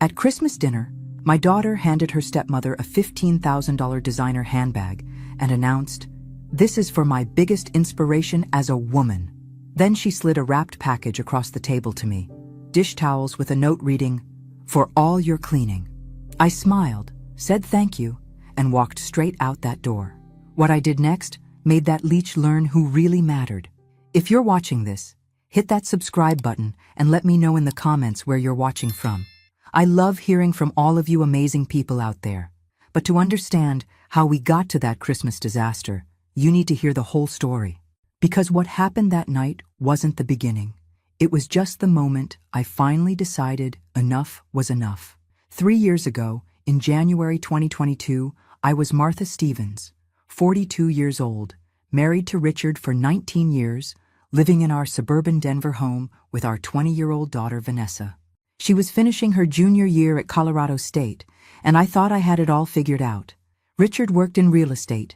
At Christmas dinner, my daughter handed her stepmother a $15,000 designer handbag and announced, "This is for my biggest inspiration as a woman." Then she slid a wrapped package across the table to me, dish towels with a note reading, "For all your cleaning." I smiled, said thank you, and walked straight out that door. What I did next made that leech learn who really mattered. If you're watching this, hit that subscribe button and let me know in the comments where you're watching from. I love hearing from all of you amazing people out there. But to understand how we got to that Christmas disaster, you need to hear the whole story. Because what happened that night wasn't the beginning. It was just the moment I finally decided enough was enough. 3 years ago, in January 2022, I was Martha Stevens, 42 years old, married to Richard for 19 years, living in our suburban Denver home with our 20-year-old daughter Vanessa. She was finishing her junior year at Colorado State, and I thought I had it all figured out. Richard worked in real estate.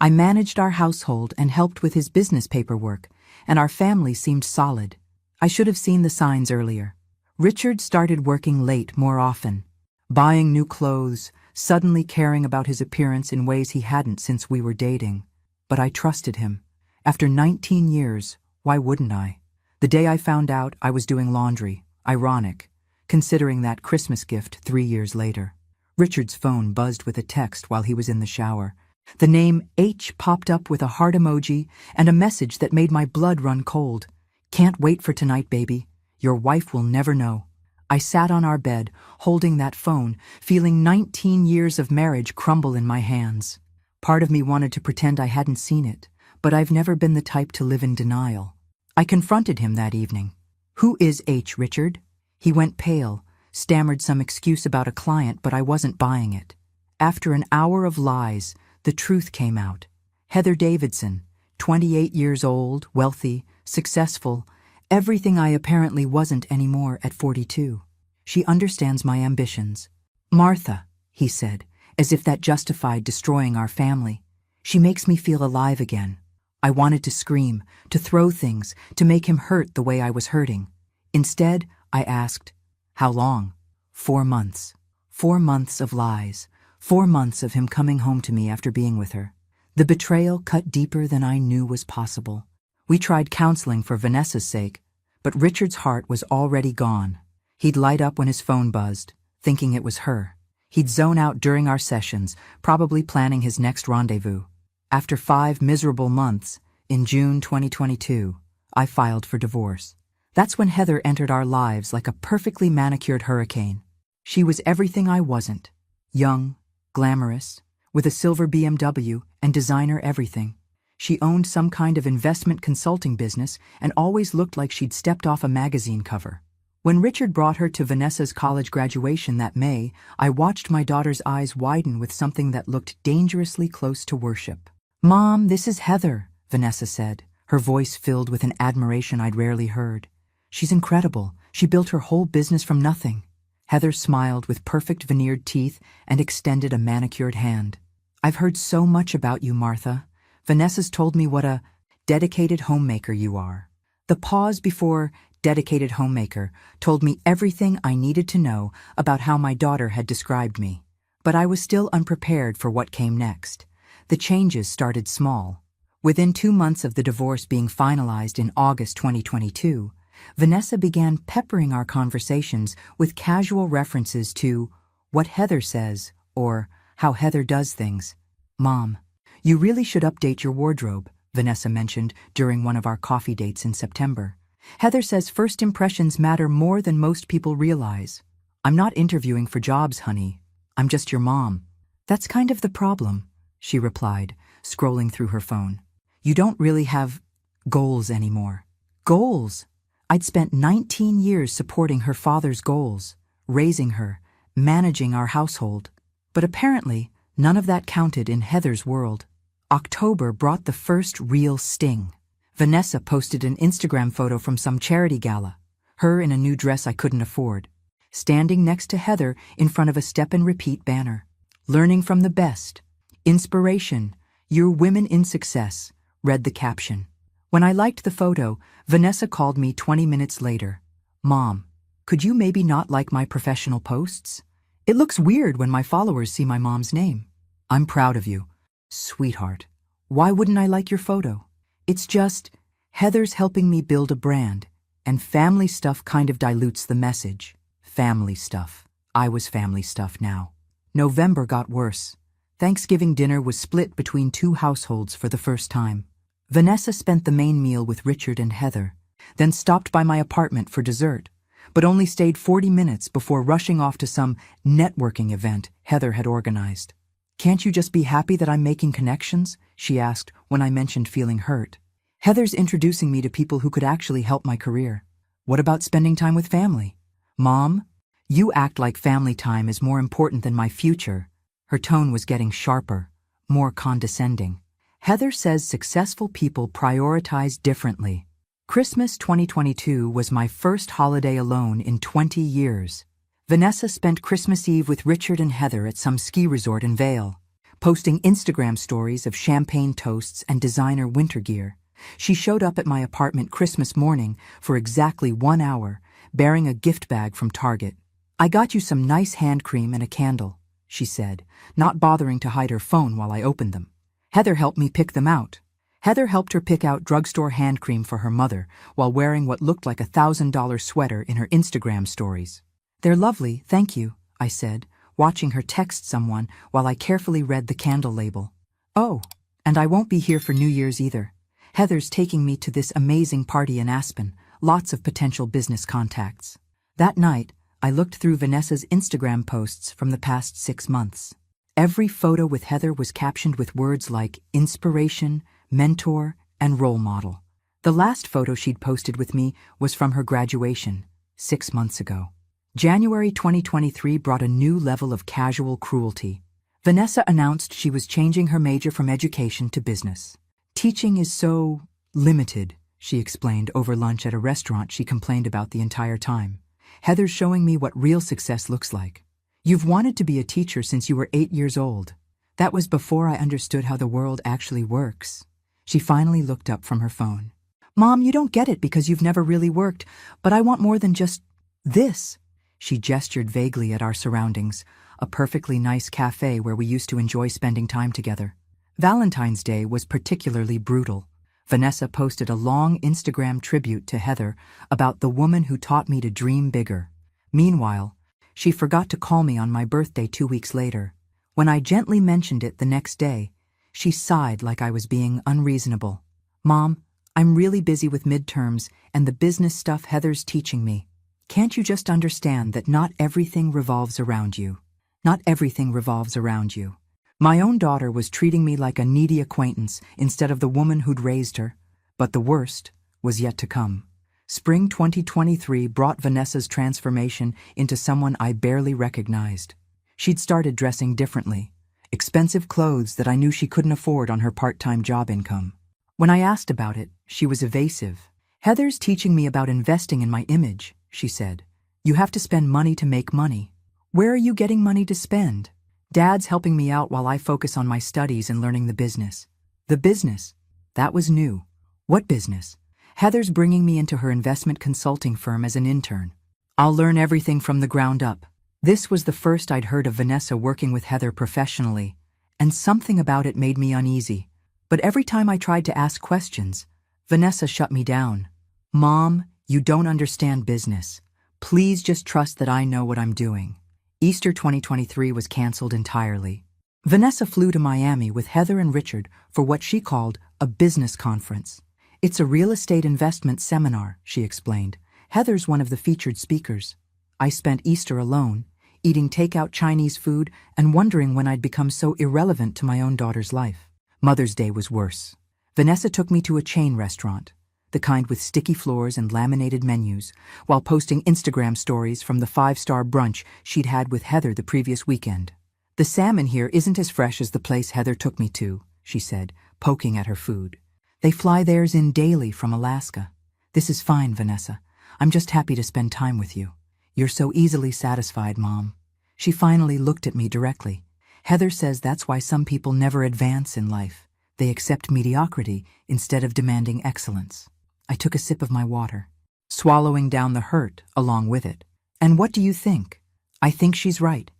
I managed our household and helped with his business paperwork, and our family seemed solid. I should have seen the signs earlier. Richard started working late more often, buying new clothes, suddenly caring about his appearance in ways he hadn't since we were dating. But I trusted him. After 19 years, why wouldn't I? The day I found out, I was doing laundry. Ironic, considering that Christmas gift 3 years later. Richard's phone buzzed with a text while he was in the shower. The name H popped up with a heart emoji and a message that made my blood run cold. "Can't wait for tonight, baby. Your wife will never know." I sat on our bed, holding that phone, feeling 19 years of marriage crumble in my hands. Part of me wanted to pretend I hadn't seen it, but I've never been the type to live in denial. I confronted him that evening. "Who is H, Richard?" He went pale, stammered some excuse about a client, but I wasn't buying it. After an hour of lies, the truth came out. Heather Davidson, 28 years old, wealthy, successful, everything I apparently wasn't anymore at 42. She understands my ambitions. "Martha," he said, as if that justified destroying our family. "She makes me feel alive again." I wanted to scream, to throw things, to make him hurt the way I was hurting. Instead, I asked, "How long?" 4 months. 4 months of lies. 4 months of him coming home to me after being with her. The betrayal cut deeper than I knew was possible. We tried counseling for Vanessa's sake, but Richard's heart was already gone. He'd light up when his phone buzzed, thinking it was her. He'd zone out during our sessions, probably planning his next rendezvous. After 5 miserable months, in June 2022, I filed for divorce. That's when Heather entered our lives like a perfectly manicured hurricane. She was everything I wasn't. Young, glamorous, with a silver BMW and designer everything. She owned some kind of investment consulting business and always looked like she'd stepped off a magazine cover. When Richard brought her to Vanessa's college graduation that May, I watched my daughter's eyes widen with something that looked dangerously close to worship. "Mom, this is Heather," Vanessa said, her voice filled with an admiration I'd rarely heard. "She's incredible. She built her whole business from nothing." Heather smiled with perfect veneered teeth and extended a manicured hand. "I've heard so much about you, Martha. Vanessa's told me what a dedicated homemaker you are." The pause before dedicated homemaker told me everything I needed to know about how my daughter had described me. But I was still unprepared for what came next. The changes started small. Within 2 months of the divorce being finalized in August 2022, Vanessa began peppering our conversations with casual references to what Heather says or how Heather does things. "Mom, you really should update your wardrobe," Vanessa mentioned during one of our coffee dates in September. "Heather says first impressions matter more than most people realize." "I'm not interviewing for jobs, honey. I'm just your mom." "That's kind of the problem," she replied, scrolling through her phone. "You don't really have goals anymore." Goals! I'd spent 19 years supporting her father's goals, raising her, managing our household. But apparently, none of that counted in Heather's world. October brought the first real sting. Vanessa posted an Instagram photo from some charity gala, her in a new dress I couldn't afford, standing next to Heather in front of a step-and-repeat banner. "Learning from the best. Inspiration. You're women in success," read the caption. When I liked the photo, Vanessa called me 20 minutes later. "Mom, Could you maybe not like my professional posts? It looks weird when my followers see my mom's name. I'm proud of you. Sweetheart, why wouldn't I like your photo? It's just, Heather's helping me build a brand, and family stuff kind of dilutes the message. Family stuff. I was family stuff now. November got worse. Thanksgiving dinner was split between two households for the first time. Vanessa spent the main meal with Richard and Heather, then stopped by my apartment for dessert, but only stayed 40 minutes before rushing off to some networking event Heather had organized. Can't you just be happy that I'm making connections? She asked when I mentioned feeling hurt. Heather's introducing me to people who could actually help my career. What about spending time with family? Mom, you act like family time is more important than my future. Her tone was getting sharper, more condescending. Heather says successful people prioritize differently. Christmas 2022 was my first holiday alone in 20 years. Vanessa spent Christmas Eve with Richard and Heather at some ski resort in Vail, posting Instagram stories of champagne toasts and designer winter gear. She showed up at my apartment Christmas morning for exactly 1 hour, bearing a gift bag from Target. I got you some nice hand cream and a candle, she said, not bothering to hide her phone while I opened them. Heather helped me pick them out. Heather helped her pick out drugstore hand cream for her mother while wearing what looked like a $1,000 sweater in her Instagram stories. They're lovely, thank you, I said, watching her text someone while I carefully read the candle label. Oh, and I won't be here for New Year's either. Heather's taking me to this amazing party in Aspen, lots of potential business contacts. That night, I looked through Vanessa's Instagram posts from the past 6 months. Every photo with Heather was captioned with words like inspiration, mentor, and role model. The last photo she'd posted with me was from her graduation, 6 months ago. January 2023 brought a new level of casual cruelty. Vanessa announced she was changing her major from education to business. Teaching is so limited, she explained over lunch at a restaurant she complained about the entire time. Heather's showing me what real success looks like. You've wanted to be a teacher since you were 8 years old. That was before I understood how the world actually works. She finally looked up from her phone. Mom, you don't get it because you've never really worked, but I want more than just this. She gestured vaguely at our surroundings, a perfectly nice cafe where we used to enjoy spending time together. Valentine's Day was particularly brutal. Vanessa posted a long Instagram tribute to Heather about the woman who taught me to dream bigger. Meanwhile, she forgot to call me on my birthday 2 weeks later. When I gently mentioned it the next day, she sighed like I was being unreasonable. Mom, I'm really busy with midterms and the business stuff Heather's teaching me. Can't you just understand that not everything revolves around you? Not everything revolves around you. My own daughter was treating me like a needy acquaintance instead of the woman who'd raised her, but the worst was yet to come. Spring 2023 brought Vanessa's transformation into someone I barely recognized. She'd started dressing differently, expensive clothes that I knew she couldn't afford on her part-time job income. When I asked about it, she was evasive. Heather's teaching me about investing in my image, she said. You have to spend money to make money. Where are you getting money to spend? Dad's helping me out while I focus on my studies and learning the business. The business? That was new. What business? Heather's bringing me into her investment consulting firm as an intern. I'll learn everything from the ground up. This was the first I'd heard of Vanessa working with Heather professionally, and something about it made me uneasy. But every time I tried to ask questions, Vanessa shut me down. Mom, you don't understand business. Please just trust that I know what I'm doing. Easter 2023 was canceled entirely. Vanessa flew to Miami with Heather and Richard for what she called a business conference. It's a real estate investment seminar, she explained. Heather's one of the featured speakers. I spent Easter alone, eating takeout Chinese food and wondering when I'd become so irrelevant to my own daughter's life. Mother's Day was worse. Vanessa took me to a chain restaurant, the kind with sticky floors and laminated menus, while posting Instagram stories from the 5-star brunch she'd had with Heather the previous weekend. The salmon here isn't as fresh as the place Heather took me to, she said, poking at her food. They fly theirs in daily from Alaska. This is fine, Vanessa. I'm just happy to spend time with you. You're so easily satisfied, Mom. She finally looked at me directly. Heather says that's why some people never advance in life. They accept mediocrity instead of demanding excellence. I took a sip of my water, swallowing down the hurt along with it. And what do you think? I think she's right.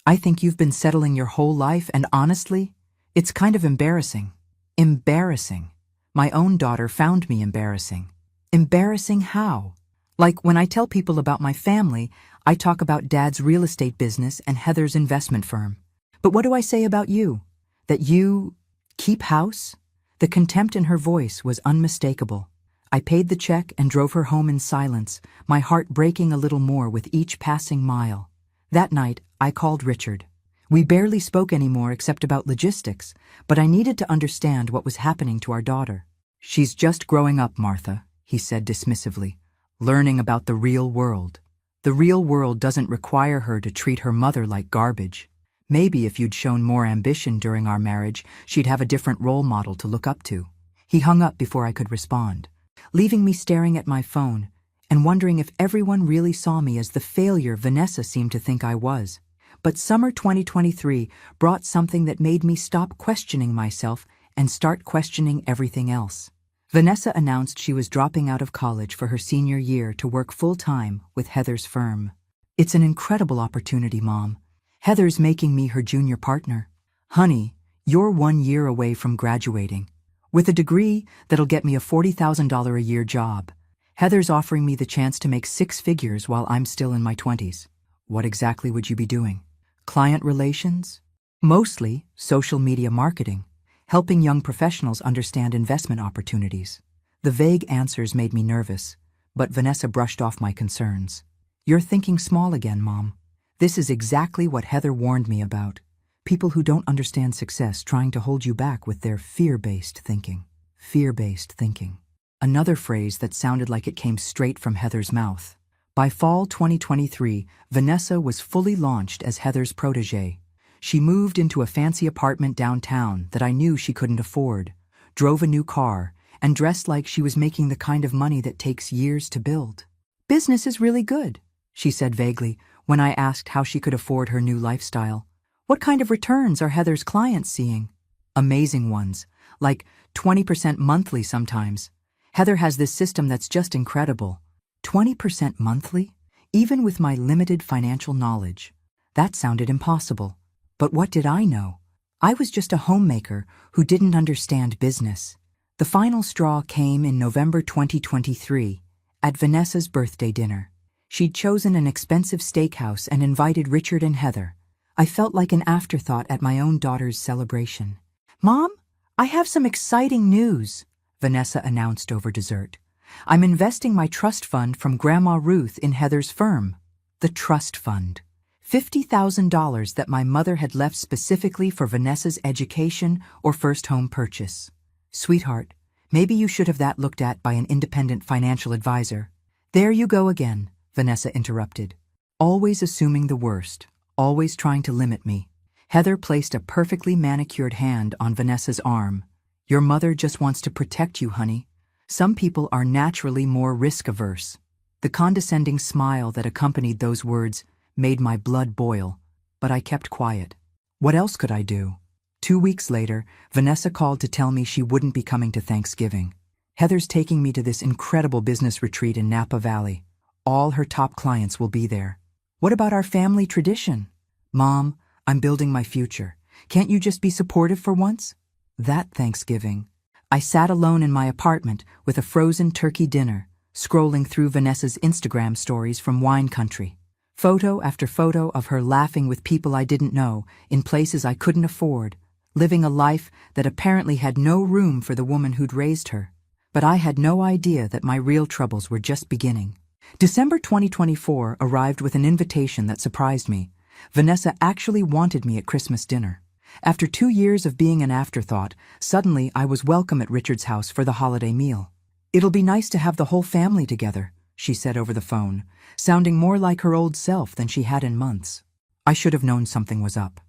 I think you've been settling your whole life, and honestly, it's kind of embarrassing. Embarrassing. My own daughter found me embarrassing. Embarrassing how? Like when I tell people about my family, I talk about Dad's real estate business and Heather's investment firm. But what do I say about you? That you keep house? The contempt in her voice was unmistakable. I paid the check and drove her home in silence, my heart breaking a little more with each passing mile. That night, I called Richard. We barely spoke anymore except about logistics, but I needed to understand what was happening to our daughter. She's just growing up, Martha, he said dismissively, learning about the real world. The real world doesn't require her to treat her mother like garbage. Maybe if you'd shown more ambition during our marriage, she'd have a different role model to look up to. He hung up before I could respond, leaving me staring at my phone and wondering if everyone really saw me as the failure Vanessa seemed to think I was. But summer 2023 brought something that made me stop questioning myself and start questioning everything else. Vanessa announced she was dropping out of college for her senior year to work full-time with Heather's firm. It's an incredible opportunity, Mom. Heather's making me her junior partner. Honey, you're 1 year away from graduating. With a degree that'll get me a $40,000 a year job. Heather's offering me the chance to make 6 figures while I'm still in my 20s. What exactly would you be doing? Client relations? Mostly social media marketing, helping young professionals understand investment opportunities. The vague answers made me nervous, but Vanessa brushed off my concerns. You're thinking small again, Mom. This is exactly what Heather warned me about. People who don't understand success trying to hold you back with their fear-based thinking. Fear-based thinking. Another phrase that sounded like it came straight from Heather's mouth. By fall 2023, Vanessa was fully launched as Heather's protégé. She moved into a fancy apartment downtown that I knew she couldn't afford, drove a new car, and dressed like she was making the kind of money that takes years to build. Business is really good, she said vaguely when I asked how she could afford her new lifestyle. What kind of returns are Heather's clients seeing? Amazing ones, like 20% monthly sometimes. Heather has this system that's just incredible. 20% monthly? Even with my limited financial knowledge. That sounded impossible. But what did I know? I was just a homemaker who didn't understand business. The final straw came in November 2023, at Vanessa's birthday dinner. She'd chosen an expensive steakhouse and invited Richard and Heather. I felt like an afterthought at my own daughter's celebration. Mom, I have some exciting news, Vanessa announced over dessert. I'm investing my trust fund from Grandma Ruth in Heather's firm. The trust fund. $50,000 that my mother had left specifically for Vanessa's education or first home purchase. Sweetheart, maybe you should have that looked at by an independent financial advisor. There you go again, Vanessa interrupted. Always assuming the worst, always trying to limit me. Heather placed a perfectly manicured hand on Vanessa's arm. Your mother just wants to protect you, honey. Some people are naturally more risk-averse. The condescending smile that accompanied those words made my blood boil, but I kept quiet. What else could I do? 2 weeks later, Vanessa called to tell me she wouldn't be coming to Thanksgiving. Heather's taking me to this incredible business retreat in Napa Valley. All her top clients will be there. What about our family tradition? Mom, I'm building my future. Can't you just be supportive for once? That Thanksgiving, I sat alone in my apartment with a frozen turkey dinner, scrolling through Vanessa's Instagram stories from wine country. Photo after photo of her laughing with people I didn't know, in places I couldn't afford, living a life that apparently had no room for the woman who'd raised her. But I had no idea that my real troubles were just beginning. December 2024 arrived with an invitation that surprised me. Vanessa actually wanted me at Christmas dinner. After 2 years of being an afterthought, suddenly I was welcome at Richard's house for the holiday meal. It'll be nice to have the whole family together, she said over the phone, sounding more like her old self than she had in months. I should have known something was up.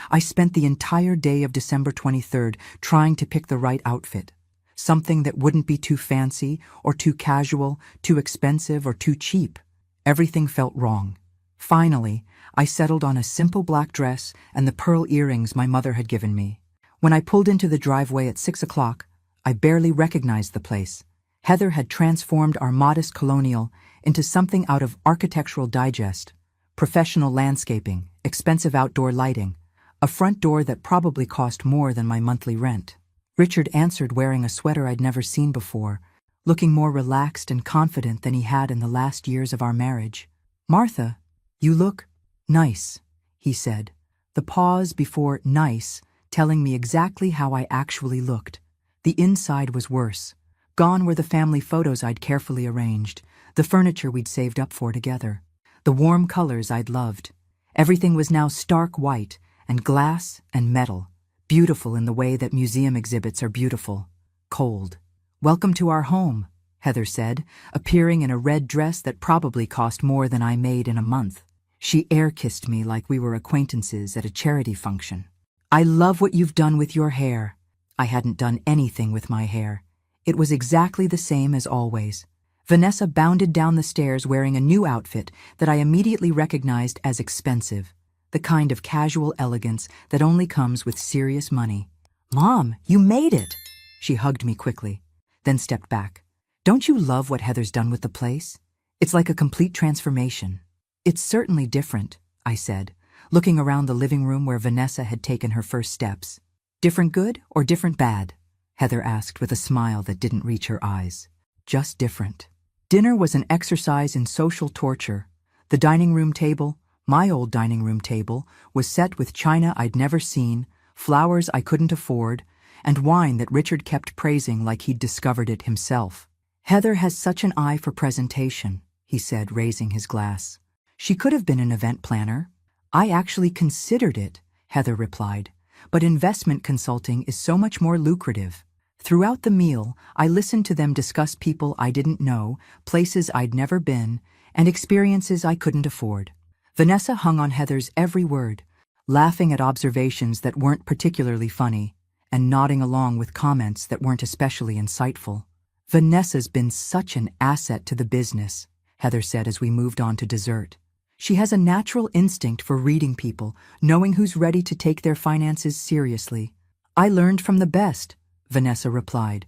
I spent the entire day of December 23rd trying to pick the right outfit. Something that wouldn't be too fancy or too casual, too expensive or too cheap. Everything felt wrong. Finally, I settled on a simple black dress and the pearl earrings my mother had given me. When I pulled into the driveway at 6 o'clock, I barely recognized the place. Heather had transformed our modest colonial into something out of Architectural Digest, professional landscaping, expensive outdoor lighting, a front door that probably cost more than my monthly rent. Richard answered wearing a sweater I'd never seen before, looking more relaxed and confident than he had in the last years of our marriage. "Martha, you look nice," he said, the pause before nice telling me exactly how I actually looked. The inside was worse. Gone were the family photos I'd carefully arranged, the furniture we'd saved up for together, the warm colors I'd loved. Everything was now stark white and glass and metal, beautiful in the way that museum exhibits are beautiful, cold. "Welcome to our home," Heather said, appearing in a red dress that probably cost more than I made in a month. She air-kissed me like we were acquaintances at a charity function. "I love what you've done with your hair." I hadn't done anything with my hair. It was exactly the same as always. Vanessa bounded down the stairs wearing a new outfit that I immediately recognized as expensive, the kind of casual elegance that only comes with serious money. "Mom, you made it!" She hugged me quickly, then stepped back. "Don't you love what Heather's done with the place? It's like a complete transformation." "It's certainly different," I said, looking around the living room where Vanessa had taken her first steps. "Different good or different bad?" Heather asked with a smile that didn't reach her eyes. "Just different." Dinner was an exercise in social torture. The dining room table, my old dining room table, was set with china I'd never seen, flowers I couldn't afford, and wine that Richard kept praising like he'd discovered it himself. "Heather has such an eye for presentation," he said, raising his glass. "She could have been an event planner." "I actually considered it," Heather replied, "but investment consulting is so much more lucrative." Throughout the meal, I listened to them discuss people I didn't know, places I'd never been, and experiences I couldn't afford. Vanessa hung on Heather's every word, laughing at observations that weren't particularly funny, and nodding along with comments that weren't especially insightful. "Vanessa's been such an asset to the business," Heather said as we moved on to dessert. "She has a natural instinct for reading people, knowing who's ready to take their finances seriously." "I learned from the best," Vanessa replied,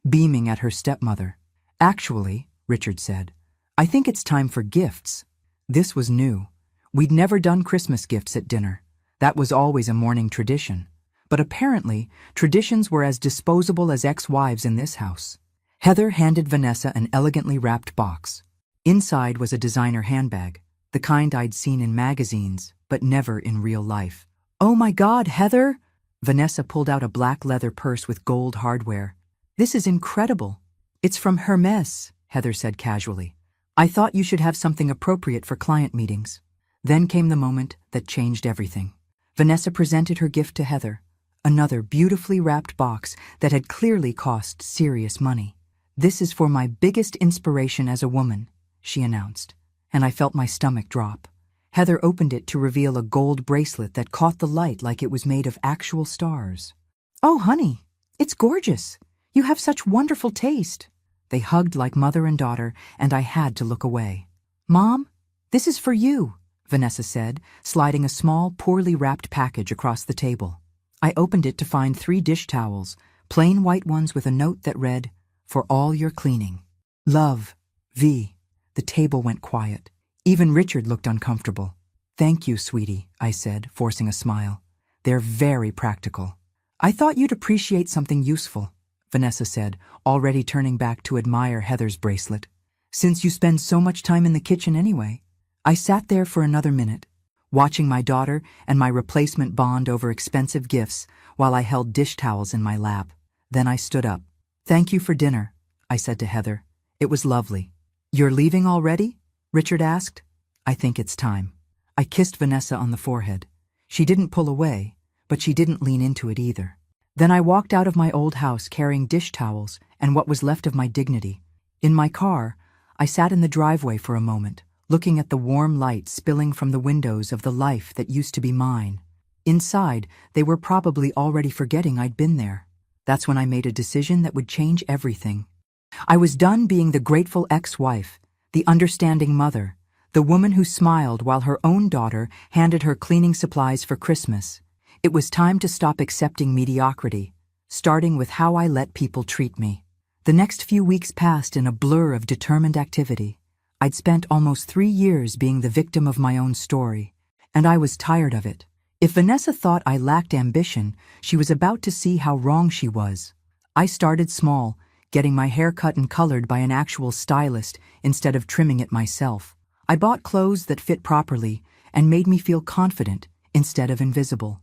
beaming at her stepmother. "Actually," Richard said, "I think it's time for gifts." This was new. We'd never done Christmas gifts at dinner. That was always a morning tradition. But apparently, traditions were as disposable as ex-wives in this house. Heather handed Vanessa an elegantly wrapped box. Inside was a designer handbag, the kind I'd seen in magazines, but never in real life. "Oh my God, Heather!" Vanessa pulled out a black leather purse with gold hardware. "This is incredible." "It's from Hermes," Heather said casually. "I thought you should have something appropriate for client meetings." Then came the moment that changed everything. Vanessa presented her gift to Heather, another beautifully wrapped box that had clearly cost serious money. "This is for my biggest inspiration as a woman," she announced, and I felt my stomach drop. Heather opened it to reveal a gold bracelet that caught the light like it was made of actual stars. "Oh, honey, it's gorgeous. You have such wonderful taste." They hugged like mother and daughter, and I had to look away. "Mom, this is for you," Vanessa said, sliding a small, poorly wrapped package across the table. I opened it to find 3 dish towels, plain white ones with a note that read, "For all your cleaning. Love, V." The table went quiet. Even Richard looked uncomfortable. "Thank you, sweetie," I said, forcing a smile. "They're very practical." "I thought you'd appreciate something useful," Vanessa said, already turning back to admire Heather's bracelet. "Since you spend so much time in the kitchen anyway." I sat there for another minute, watching my daughter and my replacement bond over expensive gifts while I held dish towels in my lap. Then I stood up. "Thank you for dinner," I said to Heather. "It was lovely." "You're leaving already?" Richard asked. "I think it's time." I kissed Vanessa on the forehead. She didn't pull away, but she didn't lean into it either. Then I walked out of my old house carrying dish towels and what was left of my dignity. In my car, I sat in the driveway for a moment, looking at the warm light spilling from the windows of the life that used to be mine. Inside, they were probably already forgetting I'd been there. That's when I made a decision that would change everything. I was done being the grateful ex-wife, the understanding mother, the woman who smiled while her own daughter handed her cleaning supplies for Christmas. It was time to stop accepting mediocrity, starting with how I let people treat me. The next few weeks passed in a blur of determined activity. I'd spent almost 3 years being the victim of my own story, and I was tired of it. If Vanessa thought I lacked ambition, she was about to see how wrong she was. I started small, getting my hair cut and colored by an actual stylist instead of trimming it myself. I bought clothes that fit properly and made me feel confident instead of invisible.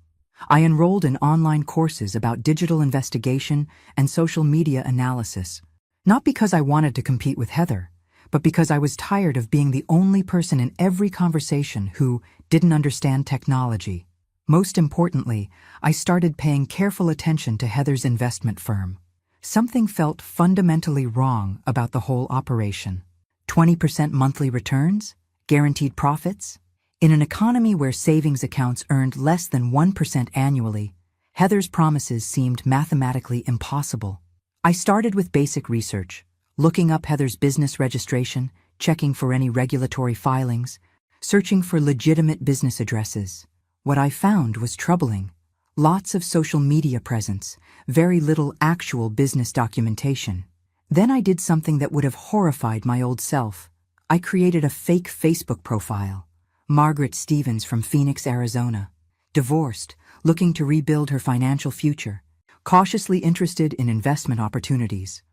I enrolled in online courses about digital investigation and social media analysis, not because I wanted to compete with Heather, but because I was tired of being the only person in every conversation who didn't understand technology. Most importantly, I started paying careful attention to Heather's investment firm. Something felt fundamentally wrong about the whole operation. 20% monthly returns? Guaranteed profits? In an economy where savings accounts earned less than 1% annually, Heather's promises seemed mathematically impossible. I started with basic research, looking up Heather's business registration, checking for any regulatory filings, searching for legitimate business addresses. What I found was troubling. Lots of social media presence, very little actual business documentation. Then I did something that would have horrified my old self. I created a fake Facebook profile. Margaret Stevens from Phoenix, Arizona. Divorced, looking to rebuild her financial future. Cautiously interested in investment opportunities.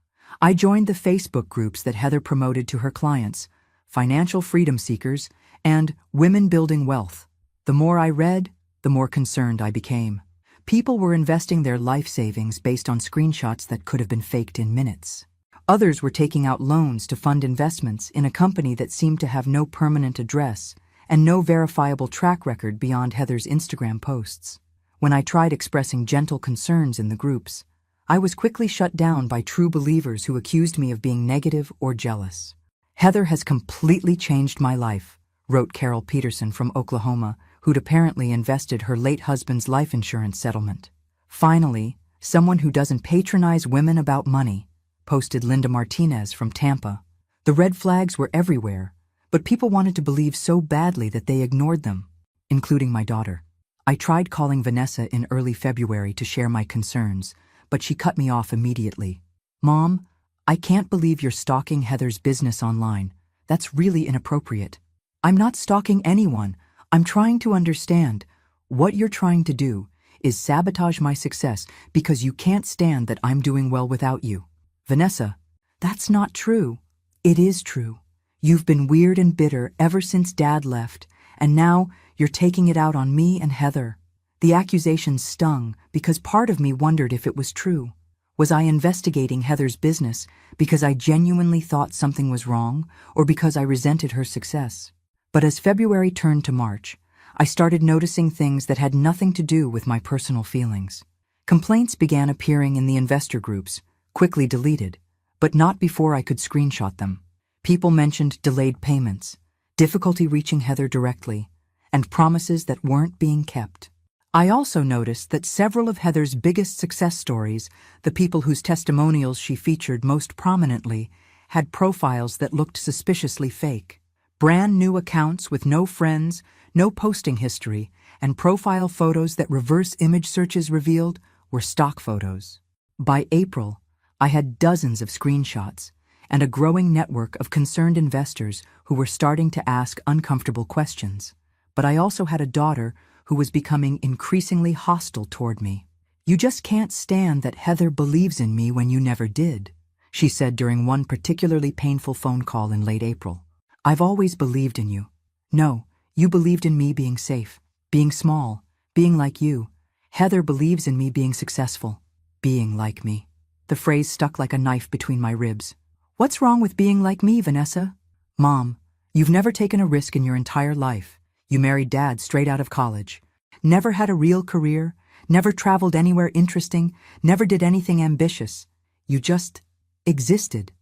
I joined the Facebook groups that Heather promoted to her clients, Financial Freedom Seekers and Women Building Wealth. The more I read, the more concerned I became. People were investing their life savings based on screenshots that could have been faked in minutes. Others were taking out loans to fund investments in a company that seemed to have no permanent address and no verifiable track record beyond Heather's Instagram posts. When I tried expressing gentle concerns in the groups, I was quickly shut down by true believers who accused me of being negative or jealous. Heather has completely changed my life, wrote Carol Peterson from Oklahoma, who'd apparently invested her late husband's life insurance settlement. Finally, someone who doesn't patronize women about money, posted Linda Martinez from Tampa. The red flags were everywhere, but people wanted to believe so badly that they ignored them, including my daughter. I tried calling Vanessa in early February to share my concerns, but she cut me off immediately. "Mom, I can't believe you're stalking Heather's business online. That's really inappropriate." "I'm not stalking anyone. I'm trying to understand. What you're trying to do is sabotage my success because you can't stand that I'm doing well without you." "Vanessa, that's not true." "It is true. You've been weird and bitter ever since Dad left, and now you're taking it out on me and Heather." The accusations stung because part of me wondered if it was true. Was I investigating Heather's business because I genuinely thought something was wrong or because I resented her success? But as February turned to March, I started noticing things that had nothing to do with my personal feelings. Complaints began appearing in the investor groups, quickly deleted, but not before I could screenshot them. People mentioned delayed payments, difficulty reaching Heather directly, and promises that weren't being kept. I also noticed that several of Heather's biggest success stories, the people whose testimonials she featured most prominently, had profiles that looked suspiciously fake. Brand new accounts with no friends, no posting history, and profile photos that reverse image searches revealed were stock photos. By April, I had dozens of screenshots and a growing network of concerned investors who were starting to ask uncomfortable questions. But I also had a daughter who was becoming increasingly hostile toward me. "You just can't stand that Heather believes in me when you never did," she said during one particularly painful phone call in late April. "I've always believed in you. No, you believed in me being safe, being small, being like you. Heather believes in me being successful, being like me." The phrase stuck like a knife between my ribs. "What's wrong with being like me, Vanessa?" "Mom, you've never taken a risk in your entire life. You married Dad straight out of college. Never had a real career, never traveled anywhere interesting, never did anything ambitious. You just existed.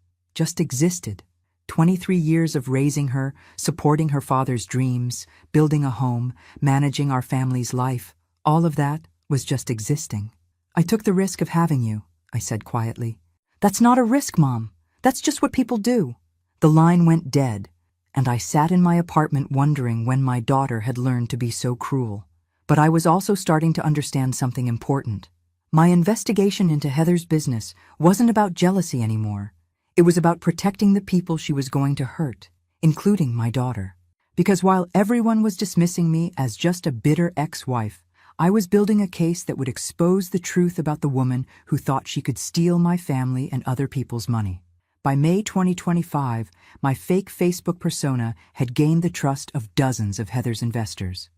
23 years of raising her, supporting her father's dreams, building a home, managing our family's life. All of that was just existing. I took the risk of having you," I said quietly. "That's not a risk, Mom. That's just what people do." The line went dead, and I sat in my apartment wondering when my daughter had learned to be so cruel. But I was also starting to understand something important. My investigation into Heather's business wasn't about jealousy anymore. It was about protecting the people she was going to hurt. including my daughter. Because while everyone was dismissing me as just a bitter ex-wife, I was building a case that would expose the truth about the woman who thought she could steal my family and other people's money. By May 2025, my fake Facebook persona had gained the trust of dozens of Heather's investors.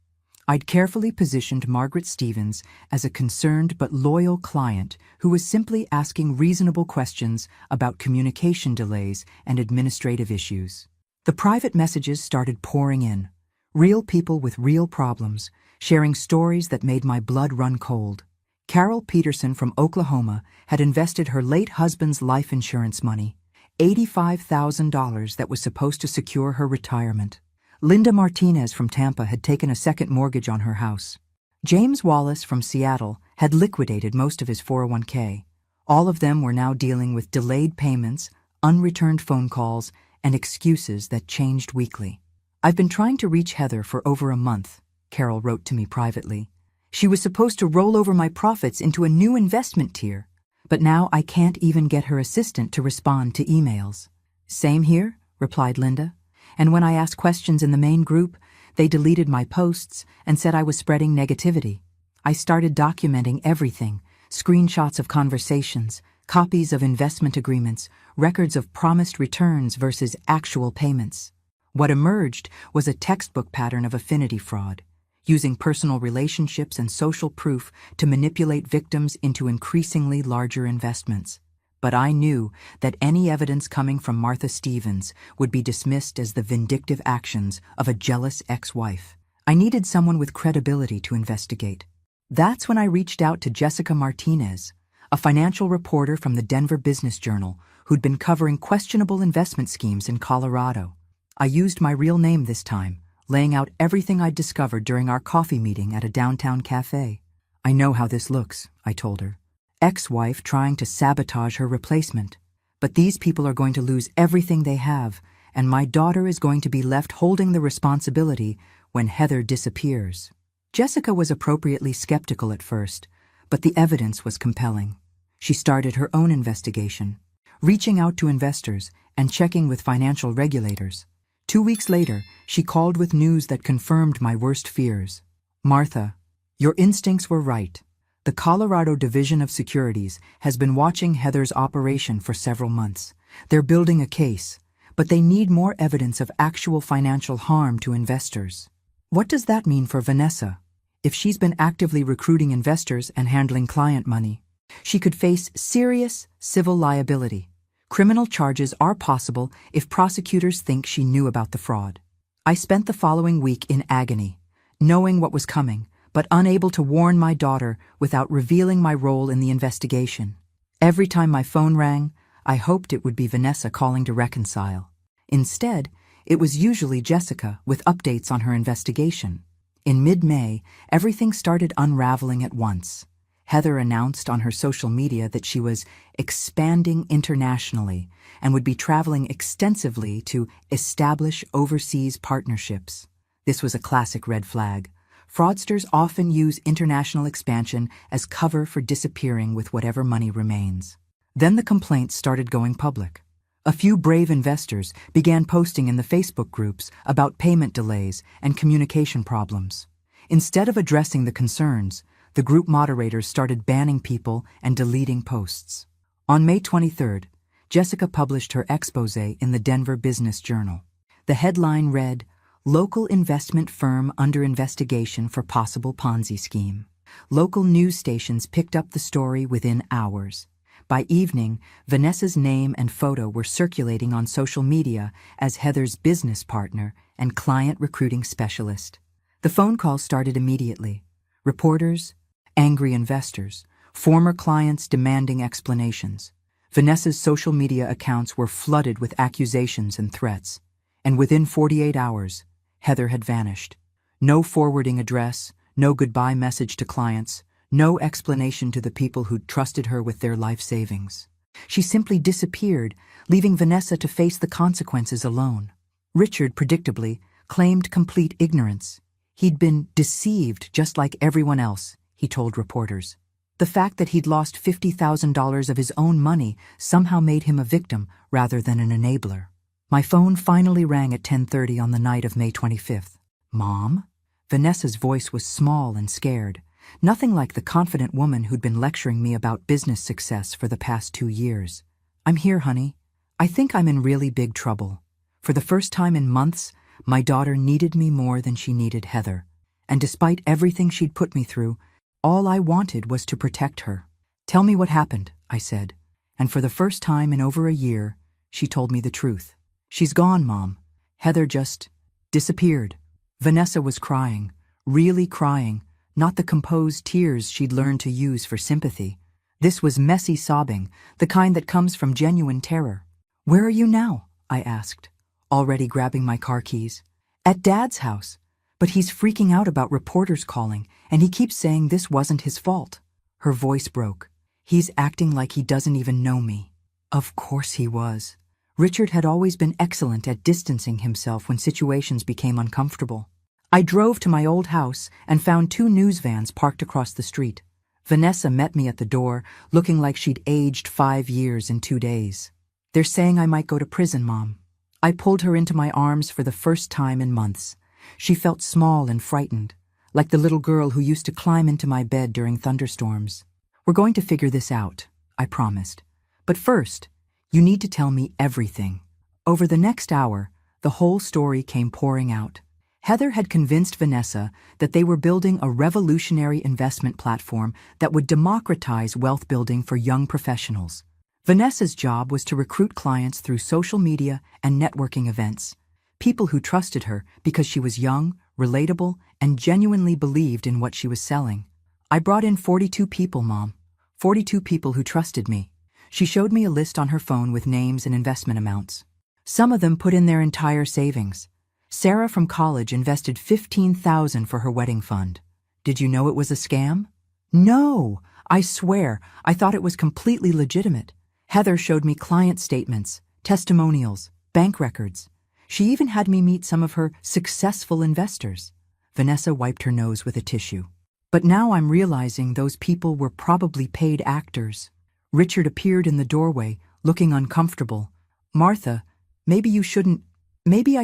I'd carefully positioned Margaret Stevens as a concerned but loyal client who was simply asking reasonable questions about communication delays and administrative issues. The private messages started pouring in, real people with real problems, sharing stories that made my blood run cold. Carol Peterson from Oklahoma had invested her late husband's life insurance money, $85,000 that was supposed to secure her retirement. Linda Martinez from Tampa had taken a second mortgage on her house. James Wallace from Seattle had liquidated most of his 401k. All of them were now dealing with delayed payments, unreturned phone calls, and excuses that changed weekly. "I've been trying to reach Heather for over a month," Carol wrote to me privately. "She was supposed to roll over my profits into a new investment tier, but now I can't even get her assistant to respond to emails." "Same here," replied Linda. "And when I asked questions in the main group, they deleted my posts and said I was spreading negativity." I started documenting everything: screenshots of conversations, copies of investment agreements, records of promised returns versus actual payments. What emerged was a textbook pattern of affinity fraud, using personal relationships and social proof to manipulate victims into increasingly larger investments. But I knew that any evidence coming from Martha Stevens would be dismissed as the vindictive actions of a jealous ex-wife. I needed someone with credibility to investigate. That's when I reached out to Jessica Martinez, a financial reporter from the Denver Business Journal who'd been covering questionable investment schemes in Colorado. I used my real name this time, laying out everything I'd discovered during our coffee meeting at a downtown cafe. "I know how this looks," I told her. "Ex-wife trying to sabotage her replacement. But these people are going to lose everything they have, and my daughter is going to be left holding the responsibility when Heather disappears." Jessica was appropriately skeptical at first, but the evidence was compelling. She started her own investigation, reaching out to investors and checking with financial regulators. 2 weeks later, she called with news that confirmed my worst fears. "Martha, your instincts were right. The Colorado Division of Securities has been watching Heather's operation for several months. They're building a case, but they need more evidence of actual financial harm to investors." What does that mean for Vanessa? If she's been actively recruiting investors and handling client money, she could face serious civil liability. Criminal charges are possible if prosecutors think she knew about the fraud. I spent the following week in agony, knowing what was coming, but unable to warn my daughter without revealing my role in the investigation. Every time my phone rang, I hoped it would be Vanessa calling to reconcile. Instead, it was usually Jessica with updates on her investigation. In mid-May, everything started unraveling at once. Heather announced on her social media that she was expanding internationally and would be traveling extensively to establish overseas partnerships. This was a classic red flag. Fraudsters often use international expansion as cover for disappearing with whatever money remains. Then the complaints started going public. A few brave investors began posting in the Facebook groups about payment delays and communication problems. Instead of addressing the concerns, the group moderators started banning people and deleting posts. On May 23rd, Jessica published her exposé in the Denver Business Journal. The headline read, "Local investment firm under investigation for possible Ponzi scheme." Local news stations picked up the story within hours. By evening, Vanessa's name and photo were circulating on social media as Heather's business partner and client recruiting specialist. The phone calls started immediately. Reporters, angry investors, former clients demanding explanations. Vanessa's social media accounts were flooded with accusations and threats, and within 48 hours, Heather had vanished. No forwarding address, no goodbye message to clients, no explanation to the people who'd trusted her with their life savings. She simply disappeared, leaving Vanessa to face the consequences alone. Richard, predictably, claimed complete ignorance. He'd been deceived just like everyone else, he told reporters. The fact that he'd lost $50,000 of his own money somehow made him a victim rather than an enabler. My phone finally rang at 10:30 on the night of May 25th. Mom? Vanessa's voice was small and scared, nothing like the confident woman who'd been lecturing me about business success for the past 2 years. I'm here, honey. I think I'm in really big trouble. For the first time in months, my daughter needed me more than she needed Heather. And despite everything she'd put me through, all I wanted was to protect her. Tell me what happened, I said. And for the first time in over a year, she told me the truth. She's gone, Mom. Heather just disappeared. Vanessa was crying, really crying, not the composed tears she'd learned to use for sympathy. This was messy sobbing, the kind that comes from genuine terror. Where are you now? I asked, already grabbing my car keys. At Dad's house. But he's freaking out about reporters calling, and he keeps saying this wasn't his fault. Her voice broke. He's acting like he doesn't even know me. Of course he was. Richard had always been excellent at distancing himself when situations became uncomfortable. I drove to my old house and found 2 news vans parked across the street. Vanessa met me at the door, looking like she'd aged 5 years in 2 days. They're saying I might go to prison, Mom. I pulled her into my arms for the first time in months. She felt small and frightened, like the little girl who used to climb into my bed during thunderstorms. We're going to figure this out, I promised. But first, you need to tell me everything. Over the next hour, the whole story came pouring out. Heather had convinced Vanessa that they were building a revolutionary investment platform that would democratize wealth building for young professionals. Vanessa's job was to recruit clients through social media and networking events. People who trusted her because she was young, relatable, and genuinely believed in what she was selling. I brought in 42 people, Mom. 42 people who trusted me. She showed me a list on her phone with names and investment amounts. Some of them put in their entire savings. Sarah from college invested $15,000 for her wedding fund. Did you know it was a scam? No, I swear, I thought it was completely legitimate. Heather showed me client statements, testimonials, bank records. She even had me meet some of her successful investors. Vanessa wiped her nose with a tissue. But now I'm realizing those people were probably paid actors. Richard appeared in the doorway, looking uncomfortable. Martha, maybe I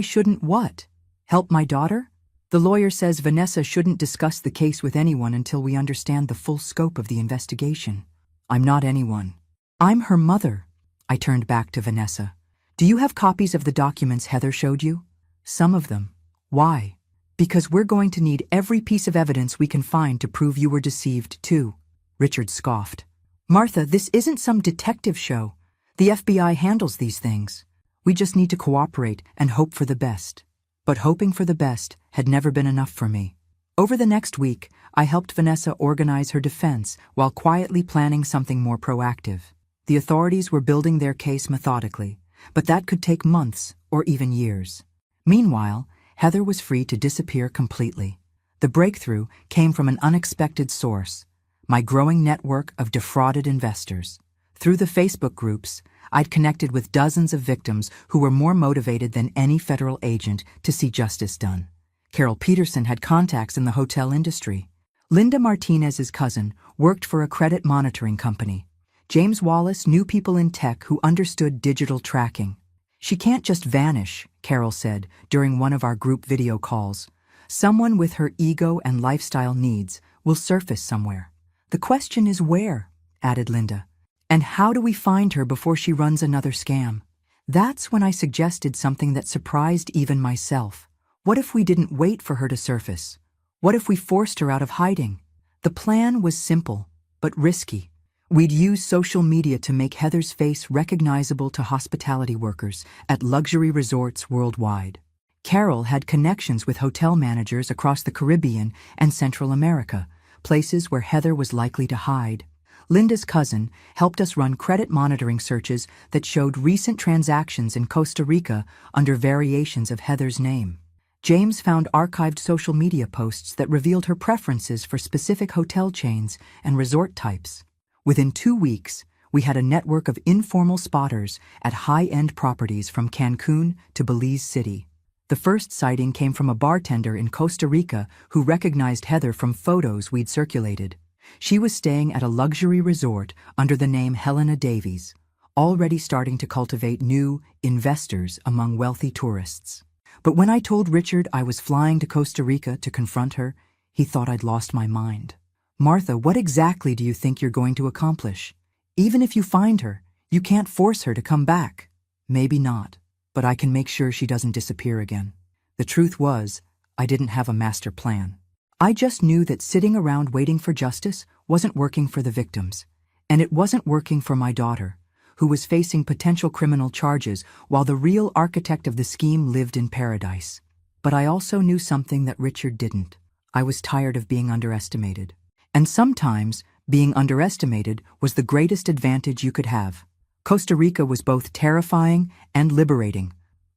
shouldn't what? Help my daughter? The lawyer says Vanessa shouldn't discuss the case with anyone until we understand the full scope of the investigation. I'm not anyone. I'm her mother. I turned back to Vanessa. Do you have copies of the documents Heather showed you? Some of them. Why? Because we're going to need every piece of evidence we can find to prove you were deceived too. Richard scoffed. Martha, this isn't some detective show. The FBI handles these things. We just need to cooperate and hope for the best. But hoping for the best had never been enough for me. Over the next week, I helped Vanessa organize her defense while quietly planning something more proactive. The authorities were building their case methodically, but that could take months or even years. Meanwhile, Heather was free to disappear completely. The breakthrough came from an unexpected source, my growing network of defrauded investors. Through the Facebook groups, I'd connected with dozens of victims who were more motivated than any federal agent to see justice done. Carol Peterson had contacts in the hotel industry. Linda Martinez's cousin worked for a credit monitoring company. James Wallace knew people in tech who understood digital tracking. She can't just vanish, Carol said during one of our group video calls. Someone with her ego and lifestyle needs will surface somewhere. The question is where, added Linda. And how do we find her before she runs another scam? That's when I suggested something that surprised even myself. What if we didn't wait for her to surface? What if we forced her out of hiding? The plan was simple, but risky. We'd use social media to make Heather's face recognizable to hospitality workers at luxury resorts worldwide. Carol had connections with hotel managers across the Caribbean and Central America, places where Heather was likely to hide. Linda's cousin helped us run credit monitoring searches that showed recent transactions in Costa Rica under variations of Heather's name. James found archived social media posts that revealed her preferences for specific hotel chains and resort types. Within 2 weeks, we had a network of informal spotters at high-end properties from Cancun to Belize City. The first sighting came from a bartender in Costa Rica who recognized Heather from photos we'd circulated. She was staying at a luxury resort under the name Helena Davies. already starting to cultivate new investors among wealthy tourists. But when I told Richard I was flying to Costa Rica to confront her, he thought I'd lost my mind. Martha, what exactly do you think you're going to accomplish? Even if you find her, you can't force her to come back. Maybe not, but I can make sure she doesn't disappear again. The truth was, I didn't have a master plan. I just knew that sitting around waiting for justice wasn't working for the victims, and it wasn't working for my daughter, who was facing potential criminal charges while the real architect of the scheme lived in paradise. But I also knew something that Richard didn't. I was tired of being underestimated. And sometimes, being underestimated was the greatest advantage you could have. Costa Rica was both terrifying and liberating.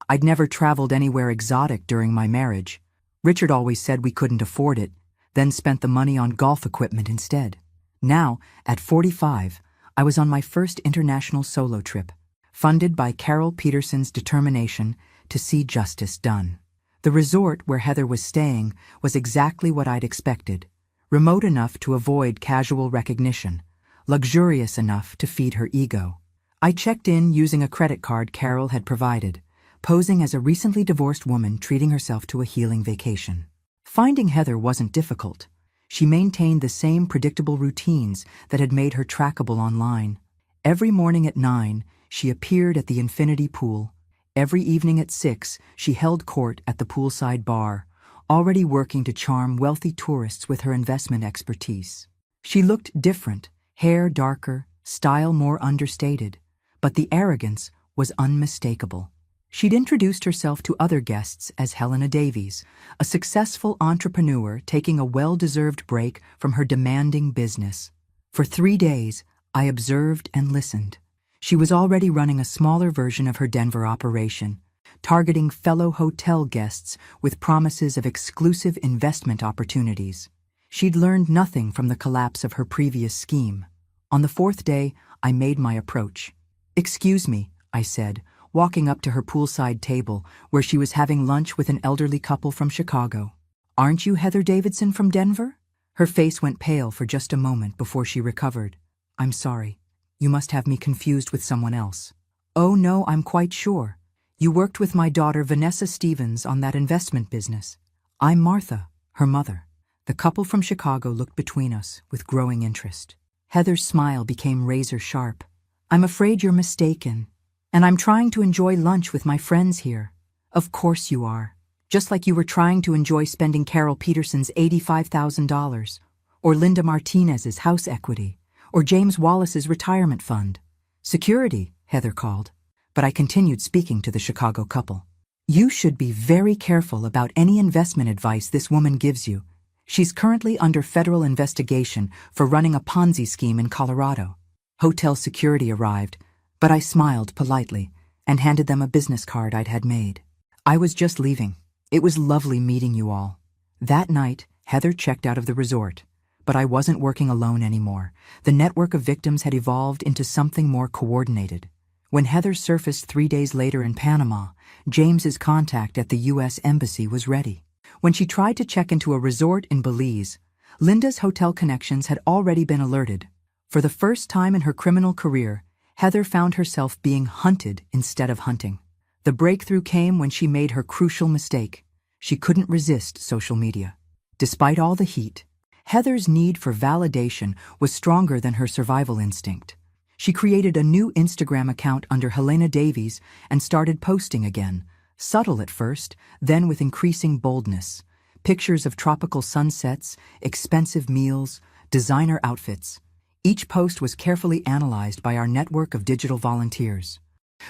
I'd never traveled anywhere exotic during my marriage. Richard always said we couldn't afford it, then spent the money on golf equipment instead. Now, at 45, I was on my first international solo trip, funded by Carol Peterson's determination to see justice done. The resort where Heather was staying was exactly what I'd expected. Remote enough to avoid casual recognition, luxurious enough to feed her ego. I checked in using a credit card Carol had provided, posing as a recently divorced woman treating herself to a healing vacation. Finding Heather wasn't difficult. She maintained the same predictable routines that had made her trackable online. Every morning at 9, she appeared at the infinity pool. Every evening at 6, she held court at the poolside bar, already working to charm wealthy tourists with her investment expertise. She looked different, hair darker, style more understated, but the arrogance was unmistakable. She'd introduced herself to other guests as Helena Davies, a successful entrepreneur taking a well-deserved break from her demanding business. For 3 days, I observed and listened. She was already running a smaller version of her Denver operation, targeting fellow hotel guests with promises of exclusive investment opportunities. She'd learned nothing from the collapse of her previous scheme. On the 4th day, I made my approach. "Excuse me," I said, walking up to her poolside table where she was having lunch with an elderly couple from Chicago. "Aren't you Heather Davidson from Denver?" Her face went pale for just a moment before she recovered. "I'm sorry. You must have me confused with someone else." "Oh no, I'm quite sure. You worked with my daughter Vanessa Stevens on that investment business. I'm Martha, her mother." The couple from Chicago looked between us with growing interest. Heather's smile became razor sharp. "I'm afraid you're mistaken. And I'm trying to enjoy lunch with my friends here." "Of course you are. Just like you were trying to enjoy spending Carol Peterson's $85,000, or Linda Martinez's house equity, or James Wallace's retirement fund." "Security," Heather called. But I continued speaking to the Chicago couple. "You should be very careful about any investment advice this woman gives you. She's currently under federal investigation for running a Ponzi scheme in Colorado." Hotel security arrived, but I smiled politely and handed them a business card I'd had made. "I was just leaving. It was lovely meeting you all." That night, Heather checked out of the resort, but I wasn't working alone anymore. The network of victims had evolved into something more coordinated. When Heather surfaced 3 days later in Panama, James's contact at the U.S. Embassy was ready. When she tried to check into a resort in Belize, Linda's hotel connections had already been alerted. For the first time in her criminal career, Heather found herself being hunted instead of hunting. The breakthrough came when she made her crucial mistake. She couldn't resist social media. Despite all the heat, Heather's need for validation was stronger than her survival instinct. She created a new Instagram account under Helena Davies and started posting again, subtle at first, then with increasing boldness. Pictures of tropical sunsets, expensive meals, designer outfits. Each post was carefully analyzed by our network of digital volunteers.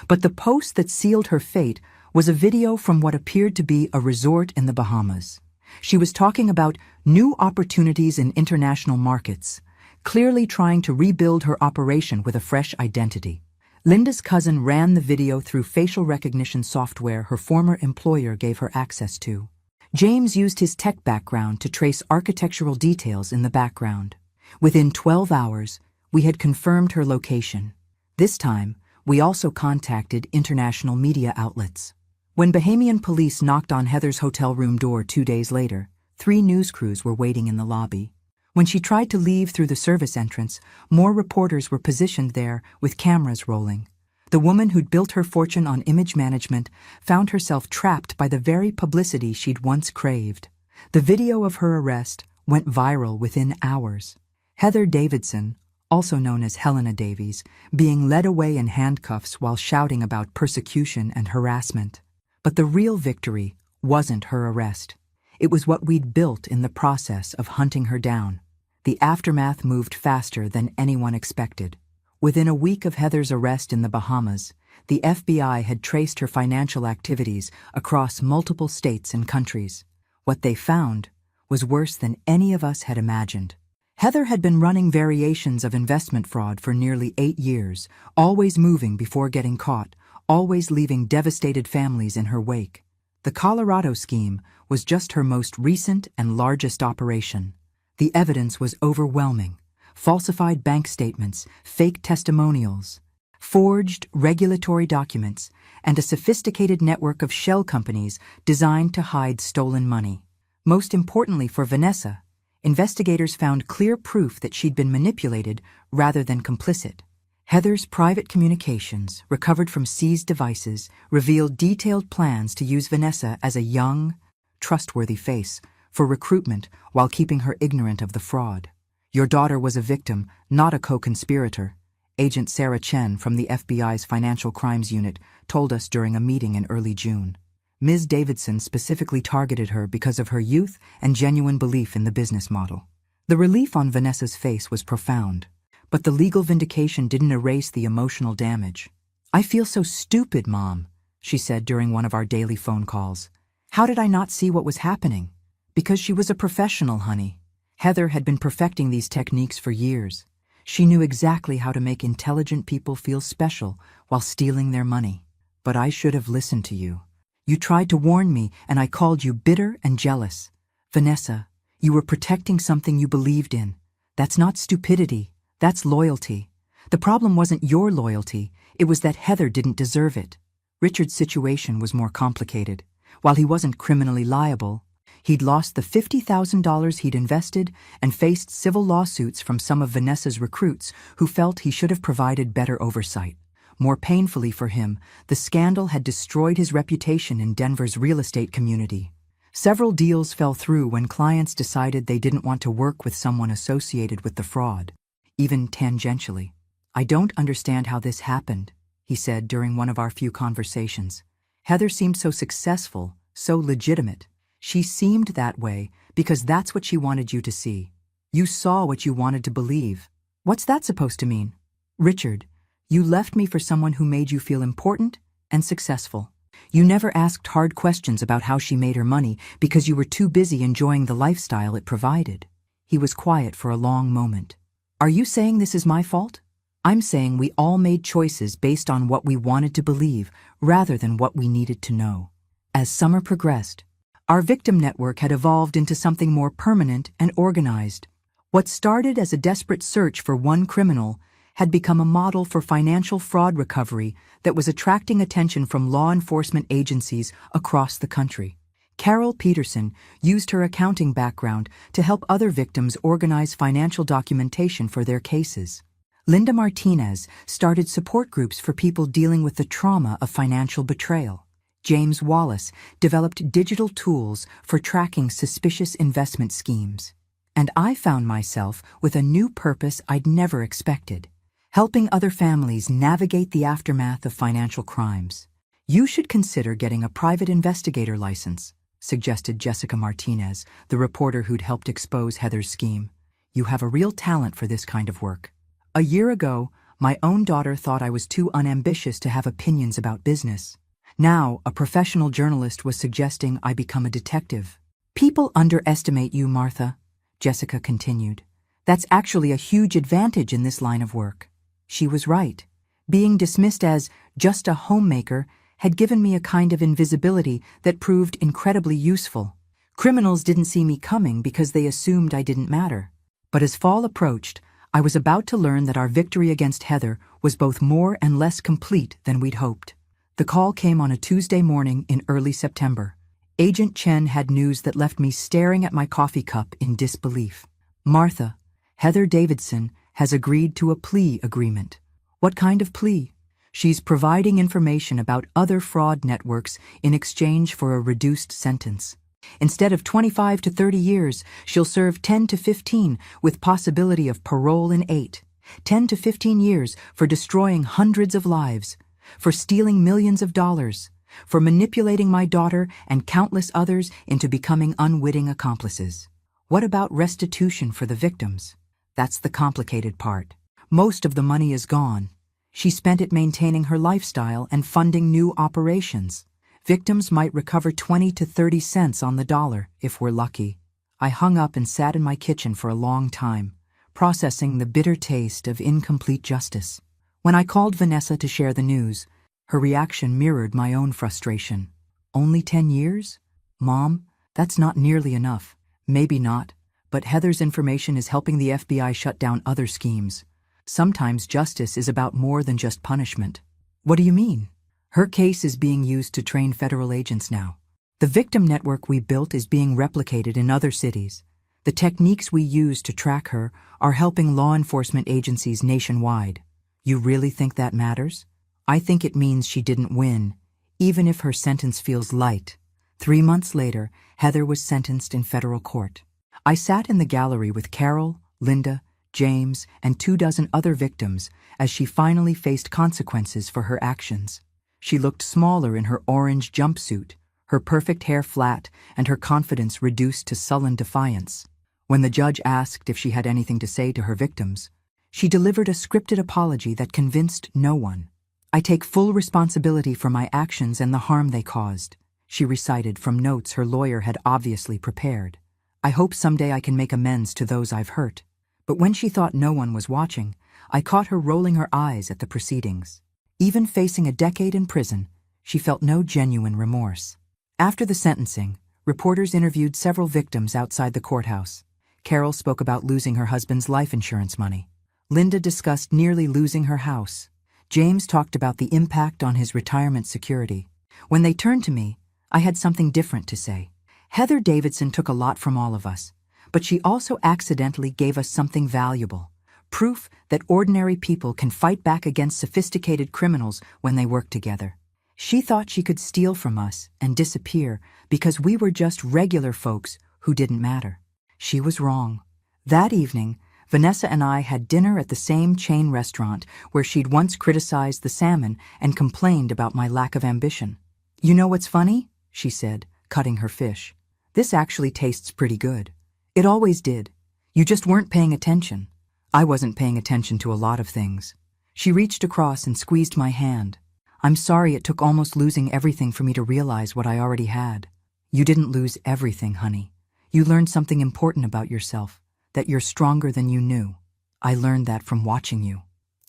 But the post that sealed her fate was a video from what appeared to be a resort in the Bahamas. She was talking about new opportunities in international markets, clearly trying to rebuild her operation with a fresh identity. Linda's cousin ran the video through facial recognition software her former employer gave her access to. James used his tech background to trace architectural details in the background. Within 12 hours, we had confirmed her location. This time, we also contacted international media outlets. When Bahamian police knocked on Heather's hotel room door 2 days later, 3 news crews were waiting in the lobby. When she tried to leave through the service entrance, more reporters were positioned there with cameras rolling. The woman who'd built her fortune on image management found herself trapped by the very publicity she'd once craved. The video of her arrest went viral within hours. Heather Davidson, also known as Helena Davies, being led away in handcuffs while shouting about persecution and harassment. But the real victory wasn't her arrest. It was what we'd built in the process of hunting her down. The aftermath moved faster than anyone expected. Within a week of Heather's arrest in the Bahamas, the FBI had traced her financial activities across multiple states and countries. What they found was worse than any of us had imagined. Heather had been running variations of investment fraud for nearly 8 years, always moving before getting caught, always leaving devastated families in her wake. The Colorado scheme was just her most recent and largest operation. The evidence was overwhelming. Falsified bank statements, fake testimonials, forged regulatory documents, and a sophisticated network of shell companies designed to hide stolen money. Most importantly for Vanessa, investigators found clear proof that she'd been manipulated rather than complicit. Heather's private communications, recovered from seized devices, revealed detailed plans to use Vanessa as a young, trustworthy face for recruitment while keeping her ignorant of the fraud. Your daughter was a victim, not a co-conspirator, Agent Sarah Chen from the FBI's Financial Crimes Unit told us during a meeting in early June. Ms. Davidson specifically targeted her because of her youth and genuine belief in the business model. The relief on Vanessa's face was profound, but the legal vindication didn't erase the emotional damage. "I feel so stupid, Mom," she said during one of our daily phone calls. "How did I not see what was happening?" Because she was a professional, honey. Heather had been perfecting these techniques for years. She knew exactly how to make intelligent people feel special while stealing their money. But I should have listened to you. You tried to warn me, and I called you bitter and jealous. Vanessa, you were protecting something you believed in. That's not stupidity. That's loyalty. The problem wasn't your loyalty. It was that Heather didn't deserve it. Richard's situation was more complicated. While he wasn't criminally liable, he'd lost the $50,000 he'd invested and faced civil lawsuits from some of Vanessa's recruits who felt he should have provided better oversight. More painfully for him, the scandal had destroyed his reputation in Denver's real estate community. Several deals fell through when clients decided they didn't want to work with someone associated with the fraud, even tangentially. "I don't understand how this happened," he said during one of our few conversations. "Heather seemed so successful, so legitimate. She seemed that way because that's what she wanted you to see. You saw what you wanted to believe. What's that supposed to mean? Richard, you left me for someone who made you feel important and successful. You never asked hard questions about how she made her money because you were too busy enjoying the lifestyle it provided." He was quiet for a long moment. "Are you saying this is my fault?" "I'm saying we all made choices based on what we wanted to believe rather than what we needed to know." As summer progressed, our victim network had evolved into something more permanent and organized. What started as a desperate search for one criminal had become a model for financial fraud recovery that was attracting attention from law enforcement agencies across the country. Carol Peterson used her accounting background to help other victims organize financial documentation for their cases. Linda Martinez started support groups for people dealing with the trauma of financial betrayal. James Wallace developed digital tools for tracking suspicious investment schemes. And I found myself with a new purpose I'd never expected: helping other families navigate the aftermath of financial crimes. "You should consider getting a private investigator license," suggested Jessica Martinez, the reporter who'd helped expose Heather's scheme. "You have a real talent for this kind of work." A year ago, my own daughter thought I was too unambitious to have opinions about business. Now, a professional journalist was suggesting I become a detective. "People underestimate you, Martha," Jessica continued. "That's actually a huge advantage in this line of work." She was right. Being dismissed as just a homemaker had given me a kind of invisibility that proved incredibly useful. Criminals didn't see me coming because they assumed I didn't matter. But as fall approached, I was about to learn that our victory against Heather was both more and less complete than we'd hoped. The call came on a Tuesday morning in early September. Agent Chen had news that left me staring at my coffee cup in disbelief. "Martha, Heather Davidson has agreed to a plea agreement." "What kind of plea?" She's providing information about other fraud networks in exchange for a reduced sentence. Instead of 25 to 30 years, she'll serve 10 to 15 with possibility of parole in 8. 10 to 15 years for destroying hundreds of lives, for stealing millions of dollars, for manipulating my daughter and countless others into becoming unwitting accomplices. What about restitution for the victims? That's the complicated part. Most of the money is gone. She spent it maintaining her lifestyle and funding new operations. Victims might recover 20 to 30 cents on the dollar, if we're lucky. I hung up and sat in my kitchen for a long time, processing the bitter taste of incomplete justice. When I called Vanessa to share the news, her reaction mirrored my own frustration. Only 10 years? Mom, that's not nearly enough. Maybe not, but Heather's information is helping the FBI shut down other schemes. Sometimes justice is about more than just punishment. What do you mean? Her case is being used to train federal agents now. The victim network we built is being replicated in other cities. The techniques we use to track her are helping law enforcement agencies nationwide. You really think that matters? I think it means she didn't win, even if her sentence feels light. 3 months later, Heather was sentenced in federal court. I sat in the gallery with Carol, Linda, James, and 24 other victims as she finally faced consequences for her actions. She looked smaller in her orange jumpsuit, her perfect hair flat, and her confidence reduced to sullen defiance. When the judge asked if she had anything to say to her victims, she delivered a scripted apology that convinced no one. I take full responsibility for my actions and the harm they caused, she recited from notes her lawyer had obviously prepared. I hope someday I can make amends to those I've hurt. But when she thought no one was watching, I caught her rolling her eyes at the proceedings. Even facing a decade in prison, she felt no genuine remorse. After the sentencing, reporters interviewed several victims outside the courthouse. Carol spoke about losing her husband's life insurance money. Linda discussed nearly losing her house. James talked about the impact on his retirement security. When they turned to me, I had something different to say. Heather Davidson took a lot from all of us, but she also accidentally gave us something valuable. Proof that ordinary people can fight back against sophisticated criminals when they work together. She thought she could steal from us and disappear because we were just regular folks who didn't matter. She was wrong. That evening, Vanessa and I had dinner at the same chain restaurant where she'd once criticized the salmon and complained about my lack of ambition. "You know what's funny?" she said, cutting her fish. "This actually tastes pretty good. It always did. You just weren't paying attention." I wasn't paying attention to a lot of things. She reached across and squeezed my hand. "I'm sorry it took almost losing everything for me to realize what I already had." "You didn't lose everything, honey. You learned something important about yourself, that you're stronger than you knew. I learned that from watching you."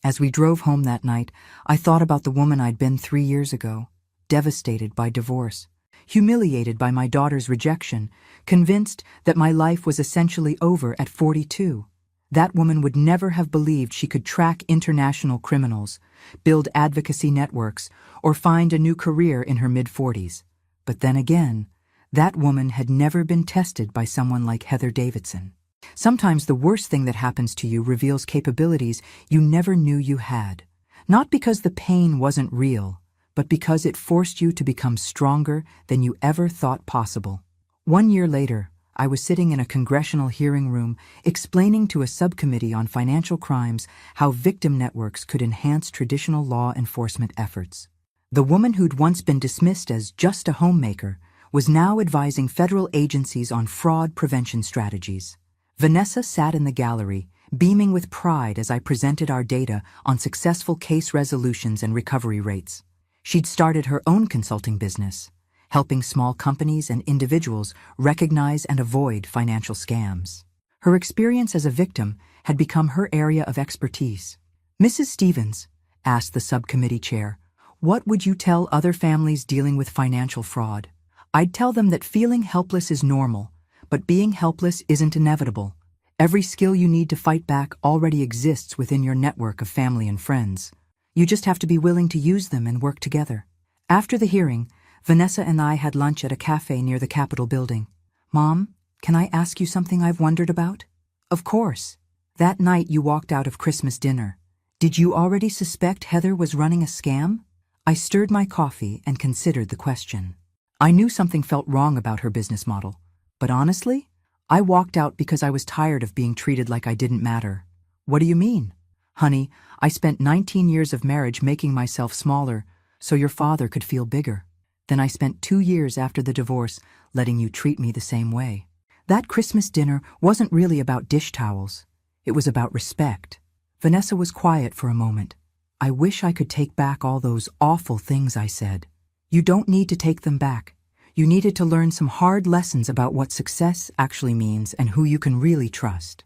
As we drove home that night, I thought about the woman I'd been 3 years ago, devastated by divorce, humiliated by my daughter's rejection, convinced that my life was essentially over at 42. That woman would never have believed she could track international criminals, build advocacy networks, or find a new career in her mid-40s. But then again, that woman had never been tested by someone like Heather Davidson. Sometimes the worst thing that happens to you reveals capabilities you never knew you had. Not because the pain wasn't real, but because it forced you to become stronger than you ever thought possible. 1 year later, I was sitting in a congressional hearing room explaining to a subcommittee on financial crimes how victim networks could enhance traditional law enforcement efforts. The woman who'd once been dismissed as just a homemaker was now advising federal agencies on fraud prevention strategies. Vanessa sat in the gallery, beaming with pride as I presented our data on successful case resolutions and recovery rates. She'd started her own consulting business, helping small companies and individuals recognize and avoid financial scams. Her experience as a victim had become her area of expertise. "Mrs. Stevens," asked the subcommittee chair, "what would you tell other families dealing with financial fraud?" "I'd tell them that feeling helpless is normal, but being helpless isn't inevitable. Every skill you need to fight back already exists within your network of family and friends. You just have to be willing to use them and work together." After the hearing, Vanessa and I had lunch at a cafe near the Capitol building. "Mom, can I ask you something I've wondered about?" "Of course. That night you walked out of Christmas dinner. Did you already suspect Heather was running a scam? I stirred my coffee and considered the question. I knew something felt wrong about her business model, but honestly, I walked out because I was tired of being treated like I didn't matter. What do you mean? Honey, I spent 19 years of marriage making myself smaller so your father could feel bigger. Then I spent 2 years after the divorce letting you treat me the same way. That Christmas dinner wasn't really about dish towels. It was about respect. Vanessa was quiet for a moment. I wish I could take back all those awful things I said. You don't need to take them back. You needed to learn some hard lessons about what success actually means and who you can really trust.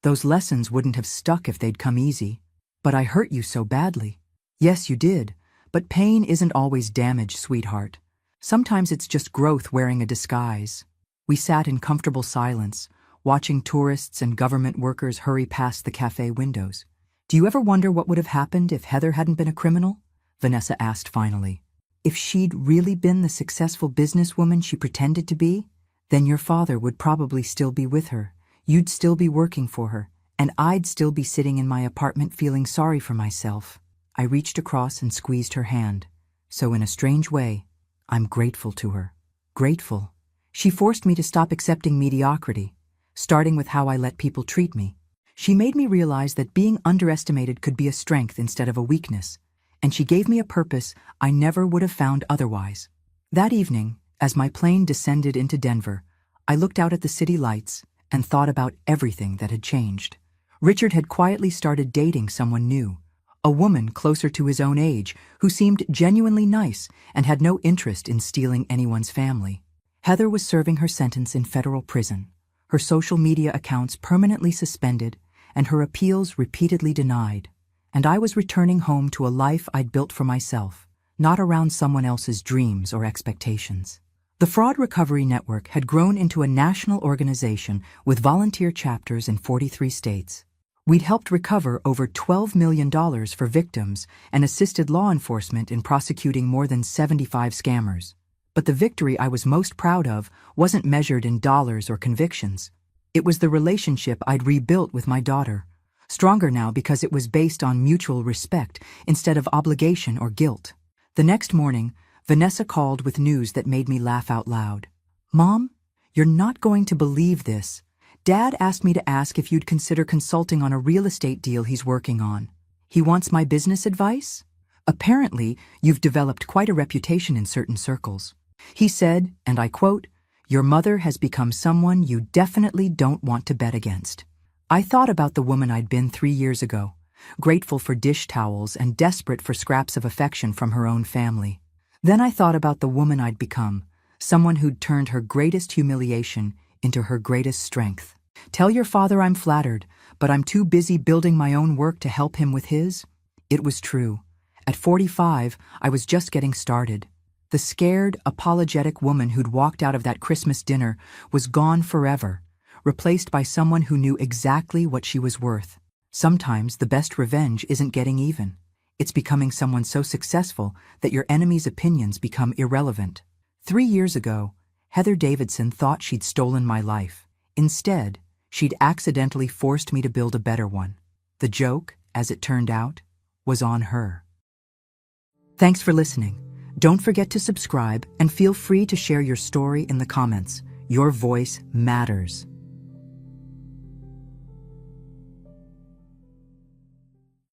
Those lessons wouldn't have stuck if they'd come easy. But I hurt you so badly. Yes, you did. But pain isn't always damage, sweetheart. Sometimes it's just growth wearing a disguise. We sat in comfortable silence, watching tourists and government workers hurry past the cafe windows. Do you ever wonder what would have happened if Heather hadn't been a criminal? Vanessa asked finally. If she'd really been the successful businesswoman she pretended to be, then your father would probably still be with her. You'd still be working for her, and I'd still be sitting in my apartment feeling sorry for myself. I reached across and squeezed her hand. So in a strange way, I'm grateful to her. Grateful. She forced me to stop accepting mediocrity, starting with how I let people treat me. She made me realize that being underestimated could be a strength instead of a weakness, and she gave me a purpose I never would have found otherwise. That evening, as my plane descended into Denver, I looked out at the city lights and thought about everything that had changed. Richard had quietly started dating someone new, a woman closer to his own age who seemed genuinely nice and had no interest in stealing anyone's family. Heather was serving her sentence in federal prison, her social media accounts permanently suspended and her appeals repeatedly denied. And I was returning home to a life I'd built for myself, not around someone else's dreams or expectations. The Fraud Recovery Network had grown into a national organization with volunteer chapters in 43 states. We'd helped recover over $12 million for victims and assisted law enforcement in prosecuting more than 75 scammers. But the victory I was most proud of wasn't measured in dollars or convictions. It was the relationship I'd rebuilt with my daughter, stronger now because it was based on mutual respect instead of obligation or guilt. The next morning, Vanessa called with news that made me laugh out loud. Mom, you're not going to believe this. Dad asked me to ask if you'd consider consulting on a real estate deal he's working on. He wants my business advice? Apparently, you've developed quite a reputation in certain circles. He said, and I quote, "Your mother has become someone you definitely don't want to bet against." I thought about the woman I'd been 3 years ago, grateful for dish towels and desperate for scraps of affection from her own family. Then I thought about the woman I'd become, someone who'd turned her greatest humiliation into her greatest strength. Tell your father I'm flattered, but I'm too busy building my own work to help him with his. It was true. At 45, I was just getting started. The scared, apologetic woman who'd walked out of that Christmas dinner was gone forever, replaced by someone who knew exactly what she was worth. Sometimes the best revenge isn't getting even. It's becoming someone so successful that your enemy's opinions become irrelevant. 3 years ago, Heather Davidson thought she'd stolen my life. Instead, she'd accidentally forced me to build a better one. The joke, as it turned out, was on her. Thanks for listening. Don't forget to subscribe and feel free to share your story in the comments. Your voice matters.